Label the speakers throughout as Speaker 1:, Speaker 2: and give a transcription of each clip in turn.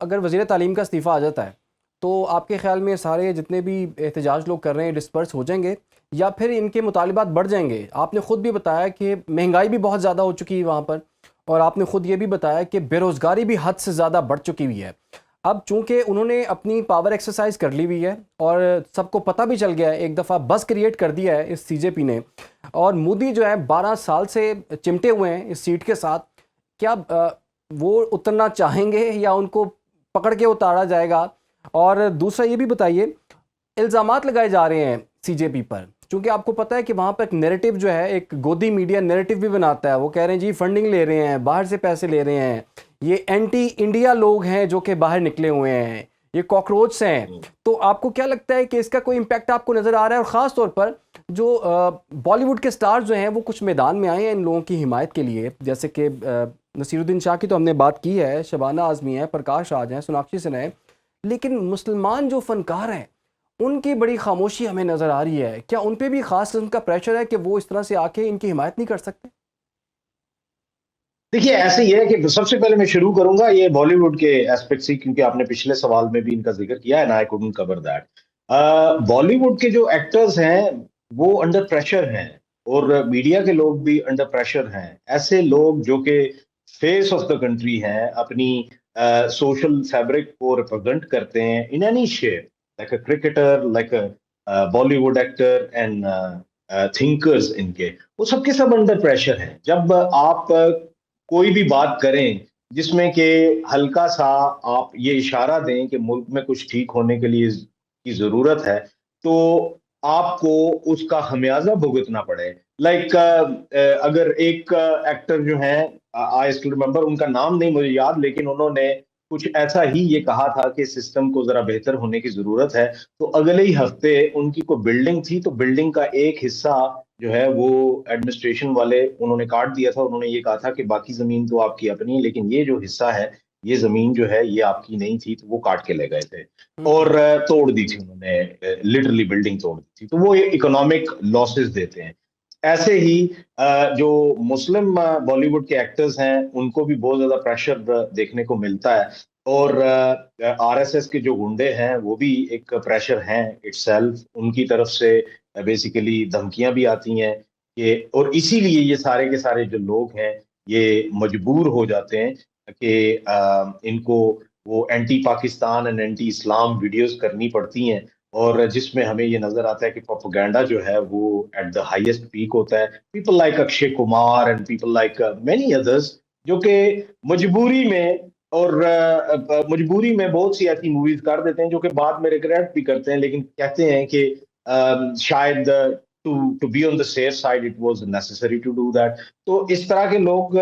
Speaker 1: अगर वज़ीर तालीम का इस्तीफ़ा आ जाता है तो आपके ख़्याल में सारे जितने भी एहतजाज लोग कर रहे हैं डिस्पर्स हो जाएंगे या फिर इनके मुतालिबात बढ़ जाएंगे? आपने ख़ुद भी बताया कि महंगाई भी बहुत ज़्यादा हो चुकी है वहाँ पर, और आपने ख़ुद ये भी बताया कि बेरोज़गारी भी हद से ज़्यादा बढ़ चुकी हुई है। अब चूँकि उन्होंने अपनी पावर एक्सरसाइज कर ली हुई है और सबको पता भी चल गया है, एक दफ़ा बस क्रिएट कर दिया है इस सीजेपी ने, और मोदी जो है 12 साल से चिमटे हुए हैं इस सीट के साथ। क्या वो उतरना चाहेंगे या उनको पकड़ के उतारा जाएगा? और दूसरा ये भी बताइए, इल्ज़ामात लगाए जा रहे हैं सीजेपी पर, क्योंकि आपको पता है कि वहाँ पर एक नैरेटिव जो है, एक गोदी मीडिया नैरेटिव भी बनाता है। वो कह रहे हैं जी फंडिंग ले रहे हैं, बाहर से पैसे ले रहे हैं, ये एंटी इंडिया लोग हैं जो कि बाहर निकले हुए हैं, ये कॉकरोच हैं। तो आपको क्या लगता है कि इसका कोई इम्पैक्ट आपको नज़र आ रहा है? और ख़ास तौर पर जो बॉलीवुड के स्टार्स जो हैं वो कुछ मैदान में आए हैं इन लोगों की हिमायत के लिए, जैसे कि नसीरुद्दीन शाह की तो हमने बात की है, शबाना आज़मी है, प्रकाश राज हैं, सोनाक्षी सिन्हा है, लेकिन मुसलमान जो फनकार हैं उनकी बड़ी खामोशी हमें नज़र आ रही है। क्या उन पे भी ख़ास किस्म का प्रेशर है कि वो इस तरह से आके इनकी हिमायत नहीं कर सकते?
Speaker 2: देखिए, ऐसे ही है कि सबसे पहले मैं शुरू करूंगा ये बॉलीवुड के एस्पेक्ट से, क्योंकि आपने पिछले सवाल में भी इनका जिक्र किया है ना, I couldn't cover that. Bollywood के जो एक्टर्स हैं वो अंडर प्रेशर हैं, और मीडिया के लोग भी अंडर प्रेशर हैं। ऐसे लोग जो कि फेस ऑफ द कंट्री हैं, अपनी सोशल फैब्रिक को रिप्रेजेंट करते हैं in any shape, like a cricketer, like a Bollywood actor and thinkers, इनके वो सबके सब अंडर प्रेशर हैं। जब आप कोई भी बात करें जिसमें कि हल्का सा आप ये इशारा दें कि मुल्क में कुछ ठीक होने के लिए की जरूरत है, तो आपको उसका खमियाजा भुगतना पड़े। लाइक अगर एक एक्टर जो है, आई स्टिल रिमेम्बर, उनका नाम नहीं मुझे याद, लेकिन उन्होंने कुछ ऐसा ही ये कहा था कि सिस्टम को जरा बेहतर होने की जरूरत है। तो अगले ही हफ्ते उनकी कोई बिल्डिंग थी, तो बिल्डिंग का एक हिस्सा जो है वो एडमिनिस्ट्रेशन वाले उन्होंने काट दिया था। उन्होंने ये कहा था कि बाकी जमीन तो आपकी अपनी है, लेकिन ये जो हिस्सा है, ये जमीन जो है ये आपकी नहीं थी, तो वो काट के ले गए थे और
Speaker 1: हम्म।
Speaker 2: तोड़ दी थी उन्होंने, लिटरली बिल्डिंग तोड़ दी थी। तो वो इकोनॉमिक लॉसेस देते हैं। ऐसे ही जो मुस्लिम बॉलीवुड के एक्टर्स हैं, उनको भी बहुत ज्यादा प्रेशर देखने को मिलता है। और आरएसएस के जो गुंडे हैं वो भी एक प्रेशर हैं इटसेल्फ, उनकी तरफ से बेसिकली धमकियां भी आती हैं कि, और इसीलिए ये सारे के सारे जो लोग हैं ये मजबूर हो जाते हैं कि इनको वो anti Pakistan and anti Islam videos करनी पड़ती हैं, और जिसमें हमें ये नजर आता है कि प्रोपेगेंडा जो है वो एट द हाईएस्ट पीक होता है। People like Akshay Kumar and people like many others, जो कि मजबूरी में और मजबूरी में बहुत सी ऐसी मूवीज कर देते हैं जो कि बाद में रिग्रेट भी करते हैं, लेकिन कहते हैं कि शायद to be on the safe side it was necessary to do that. तो इस तरह के लोग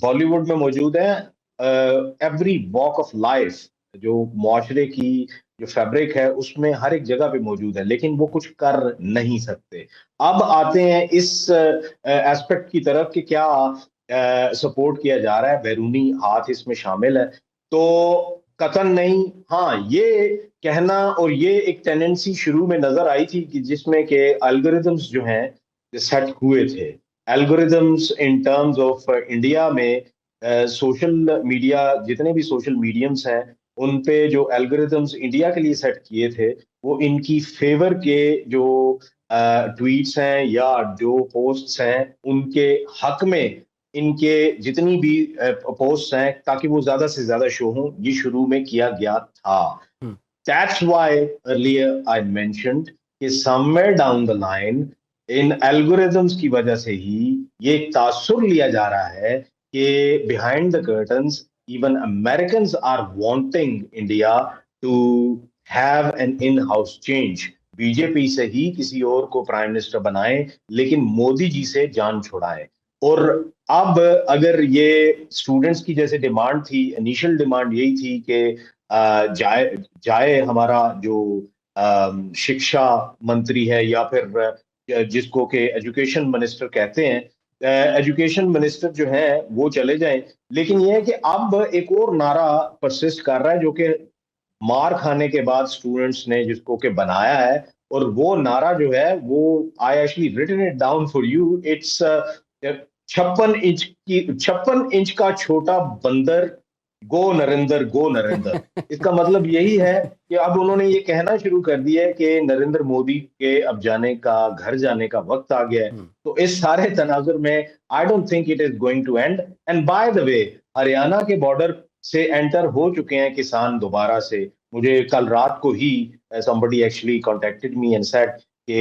Speaker 2: बॉलीवुड में मौजूद हैं। एवरी वॉक ऑफ लाइफ, जो मुआशरे की जो फैब्रिक है उसमें हर एक जगह पे मौजूद है, लेकिन वो कुछ कर नहीं सकते। अब आते हैं इस एस्पेक्ट की तरफ कि क्या सपोर्ट किया जा रहा है, बैरूनी हाथ इसमें शामिल है? तो कतन नहीं। हाँ, ये कहना और ये एक टेंडेंसी शुरू में नजर आई थी कि जिसमें के एल्गोरिदम्स जो हैं सेट हुए थे। Algorithms in terms of India में सोशल मीडिया, जितने भी सोशल मीडियम्स हैं, उन पे जो एल्गोरिदम्स इंडिया के लिए सेट किए थे, वो इनकी फेवर के जो ट्वीट्स हैं या जो पोस्ट्स हैं उनके हक में, इनके जितनी भी पोस्ट्स हैं, ताकि वो ज्यादा से ज्यादा शो हों, ये शुरू में किया गया था।
Speaker 1: हम्म।
Speaker 2: That's why earlier I mentioned कि somewhere down the line in algorithms की वजह से ही ये एक तासुर लिया जा रहा है कि behind the curtains even Americans are wanting India to have an in house change. BJP से ही किसी और को प्राइम मिनिस्टर बनाए, लेकिन मोदी जी से जान छुड़ाए। और अब अगर ये स्टूडेंट्स की जैसे डिमांड थी, इनिशियल डिमांड यही थी कि जाए जाए हमारा जो शिक्षा मंत्री है, या फिर जिसको के एजुकेशन मिनिस्टर कहते हैं, एजुकेशन मिनिस्टर जो है वो चले जाएं। लेकिन यह है कि अब एक और नारा परसिस्ट कर रहा है, जो कि मार खाने के बाद स्टूडेंट्स ने जिसको के बनाया है। और वो नारा जो है वो, I actually written it down for you, it's 56 inch का छोटा बंदर गो नरेंद्र। इसका मतलब यही है कि अब उन्होंने ये कहना शुरू कर दिया है कि नरेंद्र मोदी के अब जाने का, घर जाने का वक्त आ गया है।
Speaker 1: हम्म,
Speaker 2: तो इस सारे तनाजुर में I don't think it is going to end. And by the way, Haryana के बॉर्डर से एंटर हो चुके हैं किसान दोबारा से। मुझे कल रात को ही somebody actually contacted me and said कि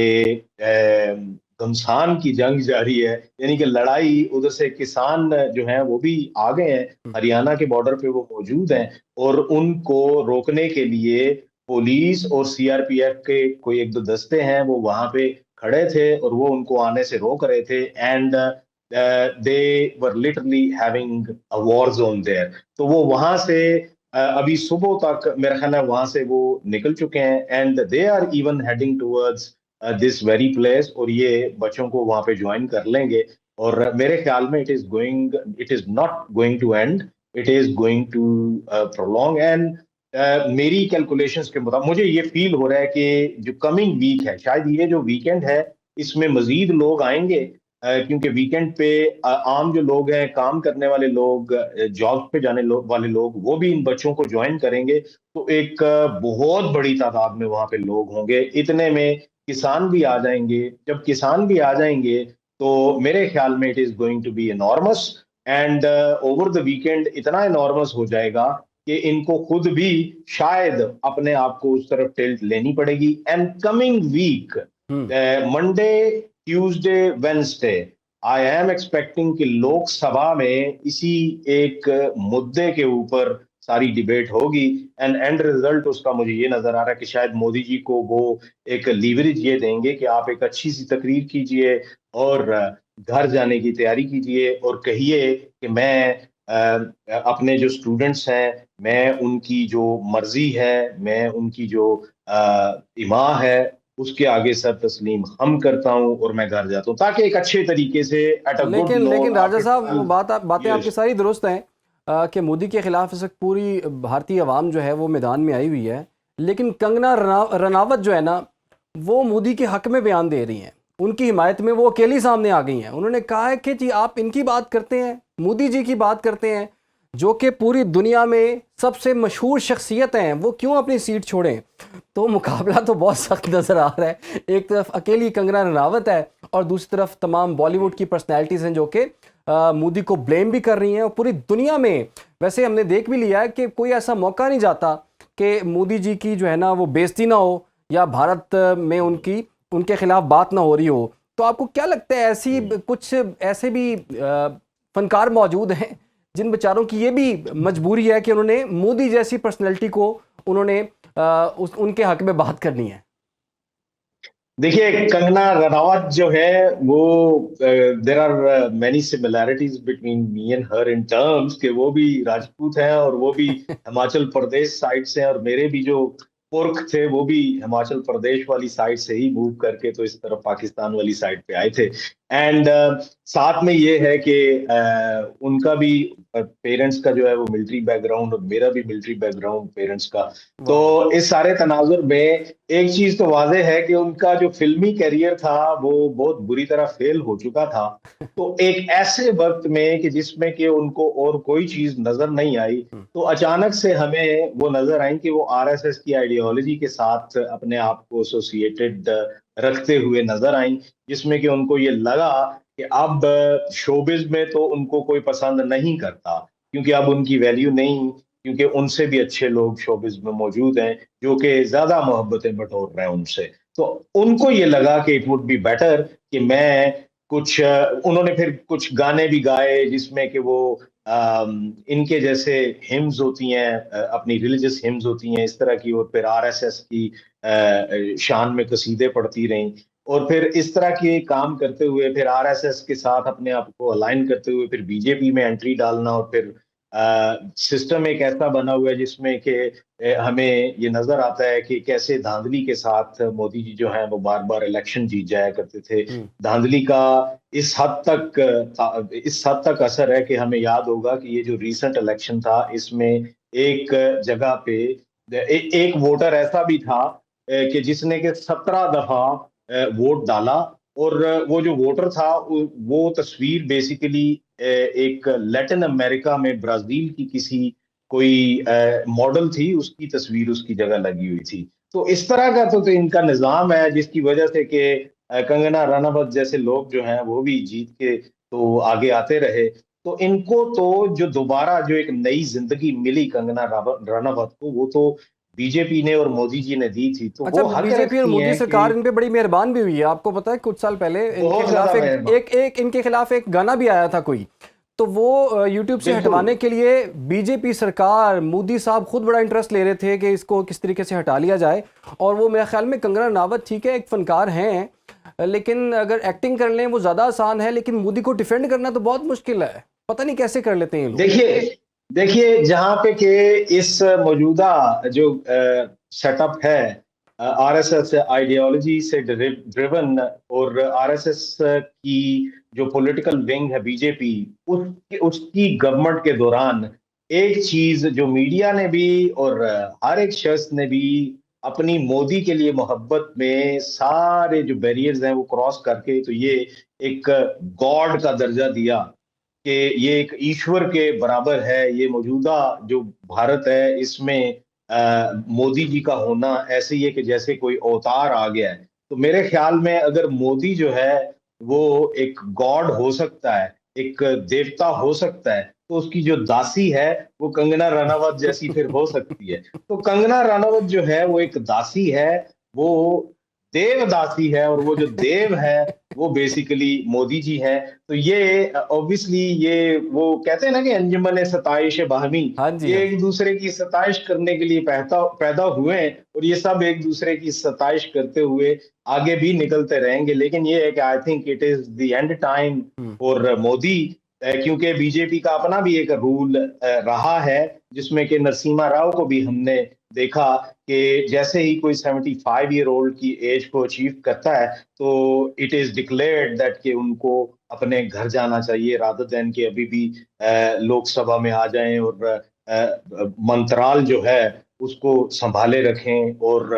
Speaker 2: घमसान की जंग जारी है, यानी कि लड़ाई उधर से किसान जो हैं वो भी आ गए हैं,
Speaker 1: हम्म,
Speaker 2: हरियाणा के बॉर्डर पे वो मौजूद हैं, और उनको रोकने के लिए पुलिस और सीआरपीएफ के कोई एक दो दस्ते हैं वो वहां पे खड़े थे और वो उनको आने से रोक रहे थे। And they were literally having a war zone there. तो वो वहां से अभी सुबह तक मेरा ख्याल है वहां से वो निकल चुके हैं, and they are even heading towards this very place, और ये बच्चों को वहां पे ज्वाइन कर लेंगे। और मेरे ख्याल में it is not going to end, it is going to prolong. And मेरी कैलकुलेशंस के मुताबिक मुझे ये फील हो रहा है कि जो कमिंग वीक है, शायद ये जो वीकेंड है इसमें मजीद लोग आएंगे, क्योंकि वीकेंड पे आम जो लोग हैं, काम करने वाले लोग, जॉब पे वाले लोग, वो भी इन बच्चों को ज्वाइन करेंगे। तो एक बहुत बड़ी तादाद में वहां पे लोग होंगे। इतने में किसान भी आ जाएंगे। जब किसान भी आ जाएंगे तो मेरे ख्याल में it is going to be enormous. And over the weekend इतना एनॉर्मस हो जाएगा कि इनको खुद भी शायद अपने आप को उस तरफ टिल्ट लेनी पड़ेगी। And coming week,
Speaker 1: hmm.
Speaker 2: Monday, Tuesday, Wednesday, I am expecting कि लोकसभा में इसी एक मुद्दे के ऊपर सारी डिबेट होगी। एंड एंड रिजल्ट उसका मुझे ये नजर आ रहा है कि शायद मोदी जी को वो एक लीवरेज ये देंगे कि आप एक अच्छी सी तकरीर कीजिए और घर जाने की तैयारी कीजिए और कहिए कि मैं अपने जो स्टूडेंट्स हैं, मैं उनकी जो मर्जी है, मैं उनकी जो इमा है, उसके आगे सर तस्लीम हम करता हूं और मैं घर जाता हूं, ताकि एक अच्छे तरीके से एट अ गुड
Speaker 1: लेकिन
Speaker 2: नोट
Speaker 1: लेकिन राजा
Speaker 2: आफ्टर
Speaker 1: साहब, वो
Speaker 2: 12
Speaker 1: बातें आपकी
Speaker 2: years।
Speaker 1: सारी दुरुस्त हैं कि मोदी के खिलाफ इस वक्त पूरी भारतीय अवाम जो है वो मैदान में आई हुई है। लेकिन कंगना रनावत जो है ना, वो मोदी के हक में बयान दे रही हैं, उनकी हिमायत में वो अकेली सामने आ गई हैं। उन्होंने कहा है कि जी आप इनकी बात करते हैं, मोदी जी की बात करते हैं, जो कि पूरी दुनिया में सबसे मशहूर शख्सियत हैं, वो क्यों अपनी सीट छोड़ें। तो मुकाबला तो बहुत सख्त नज़र आ रहा है। एक तरफ अकेली कंगना रनावत है और दूसरी तरफ तमाम बॉलीवुड की पर्सनैलिटीज़ हैं जो कि मोदी को ब्लेम भी कर रही हैं। और पूरी दुनिया में वैसे हमने देख भी लिया है कि कोई ऐसा मौका नहीं जाता कि मोदी जी की जो है ना वो बेइज्जती ना हो, या भारत में उनकी उनके खिलाफ बात ना हो रही हो। तो आपको क्या लगता है, ऐसी कुछ ऐसे भी फनकार मौजूद हैं जिन बेचारों की ये भी मजबूरी है कि उन्होंने मोदी जैसी पर्सनैलिटी को उन्होंने उनके हक में बात करनी है?
Speaker 2: देखिए, कंगना रनावत जो है वो, there are many similarities between me and her in terms कि वो भी राजपूत हैं और वो भी हिमाचल प्रदेश साइड से हैं, और मेरे भी जो पुरख थे वो भी हिमाचल प्रदेश वाली साइड से ही मूव करके तो इस तरफ पाकिस्तान वाली साइड पे आए थे। एंड साथ में ये है कि उनका भी पेरेंट्स का जो है वो मिलिट्री बैकग्राउंड, और मेरा भी मिलिट्री बैकग्राउंड पेरेंट्स का। तो
Speaker 1: वाह।
Speaker 2: इस सारे तनाजुर में एक चीज तो वाज़ेह है कि उनका जो फिल्मी करियर था वो बहुत बुरी तरह फेल हो चुका था। तो एक ऐसे वक्त में कि जिसमें कि उनको और कोई चीज नजर नहीं आई,
Speaker 1: हम्म,
Speaker 2: तो अचानक से हमें वो नजर आई कि वो आरएसएस की आइडियोलॉजी के साथ अपने आप को एसोसिएटेड रखते हुए नजर आई, जिसमें कि उनको ये लगा कि अब शोबिज में तो उनको कोई पसंद नहीं करता, क्योंकि अब उनकी वैल्यू नहीं, क्योंकि उनसे भी अच्छे लोग शोबिज में मौजूद हैं जो कि ज्यादा मोहब्बतें बटोर रहे हैं उनसे। तो उनको ये लगा कि इट वुड बी बेटर कि मैं कुछ उन्होंने फिर कुछ गाने भी गाए जिसमें कि वो इनके जैसे हिम्स होती हैं, अपनी रिलीजियस हिम्स होती हैं इस तरह की, और फिर आरएसएस की शान में कसीदे पढ़ती रहीं। और फिर इस तरह के काम करते हुए फिर आरएसएस के साथ अपने आप को अलाइन करते हुए फिर बीजेपी में एंट्री डालना, और फिर सिस्टम एक ऐसा बना हुआ है जिसमें कि हमें ये नजर आता है कि कैसे धांधली के साथ मोदी जी जो हैं वो बार बार इलेक्शन जीत जाया करते थे।
Speaker 1: हम्म,
Speaker 2: धांधली का इस हद तक असर है कि हमें याद होगा कि ये जो रीसेंट इलेक्शन था इसमें एक जगह पे एक वोटर ऐसा भी था कि जिसने के 17 दफा वोट डाला। और वो जो वोटर था वो तस्वीर बेसिकली एक लैटिन अमेरिका में ब्राजील की किसी कोई मॉडल थी, उसकी तस्वीर उसकी जगह लगी हुई थी। तो इस तरह का तो इनका निज़ाम है, जिसकी वजह से कि कंगना रनावत जैसे लोग जो हैं वो भी जीत के तो आगे आते रहे। तो इनको तो जो दोबारा जो एक नई ज़िंदगी मिली कंगना रनावत को, वो तो बीजेपी ने और मोदी जी ने दी थी। तो
Speaker 1: अच्छा,
Speaker 2: वो हक
Speaker 1: बीजेपी और
Speaker 2: रखती
Speaker 1: मोदी
Speaker 2: हैं
Speaker 1: सरकार
Speaker 2: कि
Speaker 1: इन पे बड़ी मेहरबान भी हुई है। आपको पता है कुछ साल पहले इनके
Speaker 2: बहुत
Speaker 1: खिलाफ
Speaker 2: ज़्यादा मेहरबान।
Speaker 1: एक इनके खिलाफ एक गाना भी आया था कोई, तो वो यूट्यूब से
Speaker 2: बिल्कुल।
Speaker 1: हटवाने के लिए बीजेपी सरकार, मोदी साहब खुद बड़ा इंटरेस्ट ले रहे थे कि इसको किस तरीके से हटा लिया जाए। और वो मेरे ख्याल में कंगना रनावत ठीक है एक फनकार हैं, लेकिन अगर एक्टिंग कर लें वो ज़्यादा आसान है, लेकिन मोदी को डिफेंड करना तो बहुत मुश्किल है। पता नहीं कैसे कर लेते हैं ये लोग।
Speaker 2: देखिए देखिए जहां पे कि इस मौजूदा जो सेटअप है आरएसएस आइडियोलॉजी से ड्रिवन, और आरएसएस की जो पॉलिटिकल विंग है बीजेपी, उसकी गवर्नमेंट के दौरान एक चीज जो मीडिया ने भी और हर एक शख्स ने भी अपनी मोदी के लिए मोहब्बत में सारे जो बैरियर्स हैं वो क्रॉस करके, तो ये एक गॉड का दर्जा दिया कि ये एक ईश्वर के बराबर है। ये मौजूदा जो भारत है इसमें मोदी जी का होना ऐसे ही है कि जैसे कोई अवतार आ गया है। तो मेरे ख्याल में अगर मोदी जो है वो एक गॉड हो सकता है, एक देवता हो सकता है, तो उसकी जो दासी है वो कंगना रनावत जैसी फिर हो सकती है। तो कंगना रनावत जो है वो एक दासी है, वो देवदासी है, और वो जो देव है वो बेसिकली मोदी जी हैं। तो ये ऑब्वियसली ये वो कहते हैं ना कि अंजुमन सताइश बाहमी,
Speaker 1: हाँ जी, हाँ
Speaker 2: ये
Speaker 1: जी।
Speaker 2: एक दूसरे की सताइश करने के लिए पैदा पैदा हुए हैं, और ये सब एक दूसरे की सताइश करते हुए आगे भी निकलते रहेंगे। लेकिन ये है कि I think it is the end time
Speaker 1: hmm.
Speaker 2: For Modi, क्योंकि बीजेपी का अपना भी एक रूल रहा है, जिसमें कि नरसिम्हा राव को भी हमने देखा कि जैसे ही कोई 75 ईयर ओल्ड की एज को अचीव करता है, तो इट इज डिक्लेयर्ड दैट कि उनको अपने घर जाना चाहिए, रादर देन कि अभी भी लोकसभा में आ जाएं और मंत्राल जो है उसको संभाले रखें और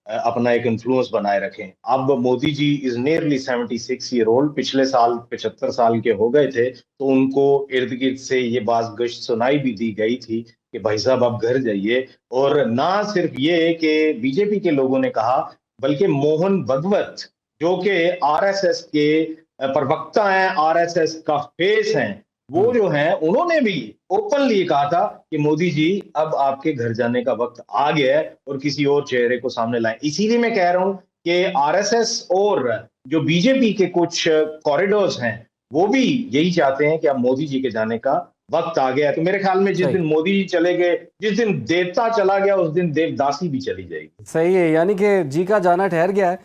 Speaker 2: अपना एक इन्फ्लुएंस बनाए रखें। अब Modi ji is nearly 76 year old, पिछले साल 75 साल के हो गए थे, तो उनको इर्द गिर्द से ये बात गश्त सुनाई भी दी गई थी कि भाई साहब आप घर जाइए। और ना सिर्फ ये कि बीजेपी के लोगों ने कहा, बल्कि मोहन भगवत जो कि आरएसएस के प्रवक्ता हैं, आरएसएस का फेस हैं, वो
Speaker 1: हम्म।
Speaker 2: जो हैं उन्होंने भी ओपनली कहा था कि मोदी जी अब आपके घर जाने का वक्त आ गया है और किसी और चेहरे को सामने लाएं। इसीलिए मैं कह रहा हूं कि आरएसएस और जो बीजेपी के कुछ कॉरिडोर्स हैं वो भी यही चाहते हैं कि अब मोदी जी के जाने का वक्त आ गया है। तो मेरे ख्याल में जिस
Speaker 1: सही
Speaker 2: दिन मोदी जी चले गए, जिस दिन देवता चला गया, उस दिन देवदासी भी चली जाएगी।
Speaker 1: सही है, यानी कि जी का जाना ठहर गया है।